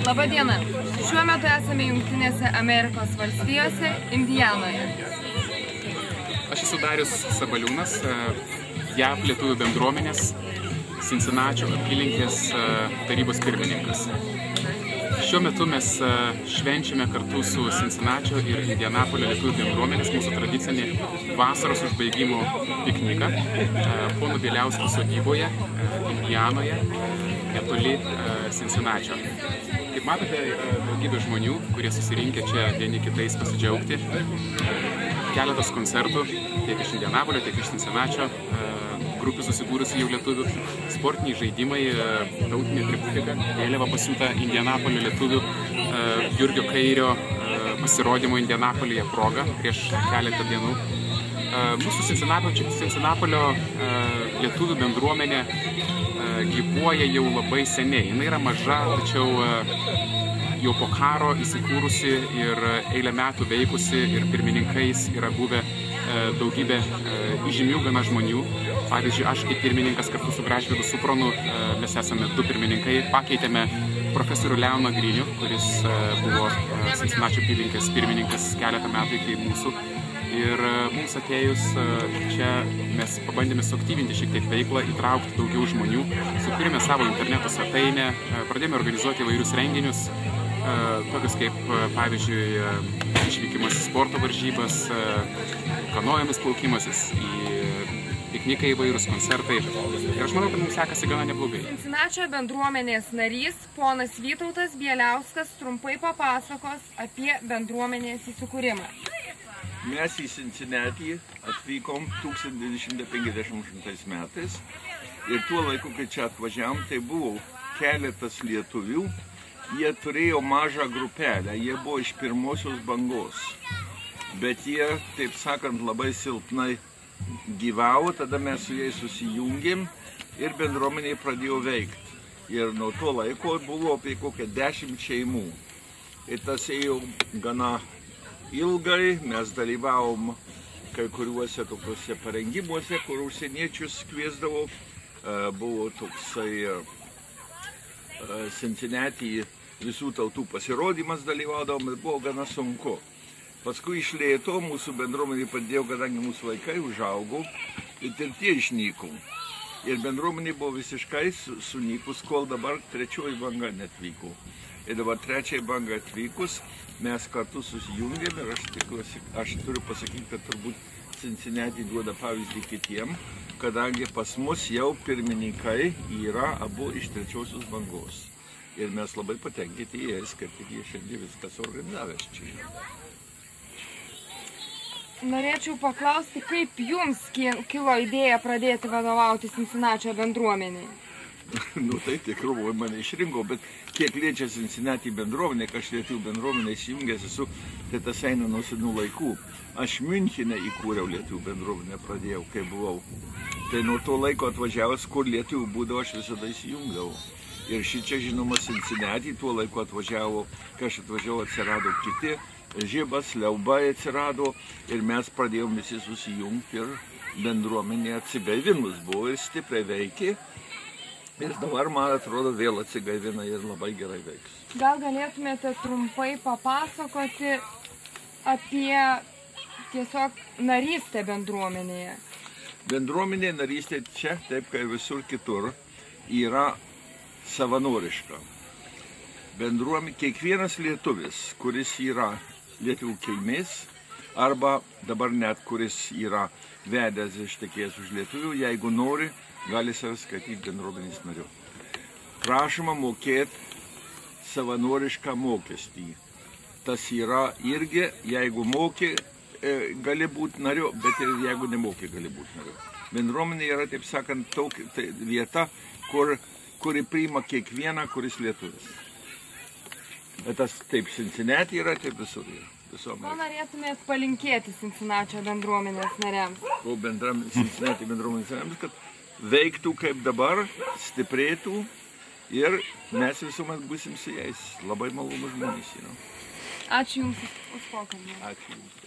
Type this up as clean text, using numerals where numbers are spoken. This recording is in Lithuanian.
Labą dieną. Šiuo metu esame Jungtinėse Amerikos valstijose, Indianoje. Aš esu Darius Sabaliūnas, JAV lietuvių bendruomenės Cincinnatio apylinkės tarybos pirmininkas. Šiuo metu mes švenčiame kartu su Cincinnatio ir Indianapolio lietuvių bendruomenės mūsų tradicinį vasaros užbaigimo pikniką pono Bieliausko sodyboje, Indianoje, netoli Cincinnatio. Kaip matote, daugybė žmonių, kurie susirinkę čia vieni kitais pasidžiaugti. Keletas koncertų tiek iš Indianapolio, tiek iš Cincinnatio, grupių susibūrusių jau lietuvių, sportiniai žaidimai, tautinė atributika, vėliava pasiūta Indianapolio lietuvių Jurgio Kairio pasirodymo Indianapolyje proga prieš keletą dienų. Mūsų Cincinnatio lietuvių bendruomenė gyvuoja jau labai seniai. Jis yra maža, tačiau jau po karo įsikūrusi ir eilę metų veikusi ir pirmininkais yra buvę daugybė įžymių gana žmonių. Pavyzdžiui, aš kaip pirmininkas kartu su Gražvydu Supronu, mes esame du pirmininkai, pakeitėme profesorių Leoną Grinių, kuris buvo Cincinnatio apylinkės pirmininkas keletą metų iki mūsų. Ir mums atėjus čia mes pabandėme suaktyvinti šiek tiek veiklą, įtraukti daugiau žmonių, sukūrėme savo interneto svetainę, pradėjome organizuoti įvairius renginius, tokius kaip, pavyzdžiui, išvykimas į sporto varžybas, kanojomis plaukimasis, į piknikai įvairūs koncertai. Ir aš manau, kad mums sekasi gana neblogai. Cincinnatio bendruomenės narys, ponas Vytautas Bieliauskas, trumpai papasakos apie bendruomenės įsikūrimą. Mes į Cincinnati atvykom 1958 metais ir tuo laiku, kai čia atvažiavom, tai buvo keletas lietuvių. Jie turėjo mažą grupelę, jie buvo iš pirmosios bangos, bet jie, taip sakant, labai silpnai gyvavo, tada mes su jais susijungėm ir bendruomeniai pradėjo veikti. Ir nuo to laiko buvo apie kokią 10 šeimų. Ir tas ėjo gana ilgai, mes dalyvavom kai kuriuose tokiuose parengimuose, kur užsieniečius kviesdavo. Buvo toksai Cincinnati visų tautų pasirodymas dalyvaudavom, bet buvo gana sunku. Paskui iš lėto mūsų bendruomenė padėjo, kadangi mūsų vaikai užaugo, ir tie išnyko. Ir bendruomenė buvo visiškai sunykus, kol dabar trečioji banga netvyko. Ir dabar trečiai banga atvykus, mes kartu susijungėme ir aš turiu pasakyti, kad turbūt Cincinnati duoda pavyzdį kitiem, kadangi pas mus jau pirmininkai yra abu iš trečiosios bangos. Ir mes labai patenkinti jais, kaip tik jie šiandien viskas organizavęs čia. Norėčiau paklausti, kaip jums kilo idėja pradėti vadovauti Cincinnatio bendruomeniai? Tai tikrai mane išrinko, bet kiek liečia Cincinnati bendruomenė, kai aš lietuvių bendruomenė įsijungęs esu, tai tas eina nuo senų laikų. Aš Miunchene įkūriau lietuvių bendruomenę, pradėjau, kai buvau. Tai nuo to laiko atvažiavęs, kur lietuvių būdavo, aš visada įsijungdavau. Ir šičia, žinoma, Cincinnati tuo laiku atvažiavo, kai aš atvažiavau, atsirado kiti, Žibas, Liaubai atsirado ir mes pradėjom visi susijungti ir bendruomenė atsigaivinus buvo ir stipriai veikė. Ir dabar, man atrodo, vėl atsigaivina ir labai gerai veiks. Gal galėtumėte trumpai papasakoti apie tiesiog narystę bendruomenėje? Bendruomenė narystė čia, taip kaip visur kitur, yra savanoriška. Kiekvienas lietuvis, kuris yra lietuvių kilmės, arba dabar net kuris yra vedęs ištekėjęs už lietuvių, jeigu nori, gali save skaityti bendruomenės nariu. Prašoma mokėti savanorišką mokestį. Tas yra irgi, jeigu moki, gali būti nariu, bet ir jeigu nemoki, gali būti nariu. Bendruomenė yra, taip sakant, vieta, kuri priima kiekvieną, kuris lietuvis. Bet tas taip Cincinnati yra, taip visur yra. Ko norėtumėt palinkėti Cincinnati bendruomenės nariams? O Cincinnati bendruomenės nariams, kad veiktų kaip dabar, stiprėtų ir mes visuomet būsim su jais. Labai malonūs žmonės. Ačiū Jums už pokalbį. Ačiū Jums.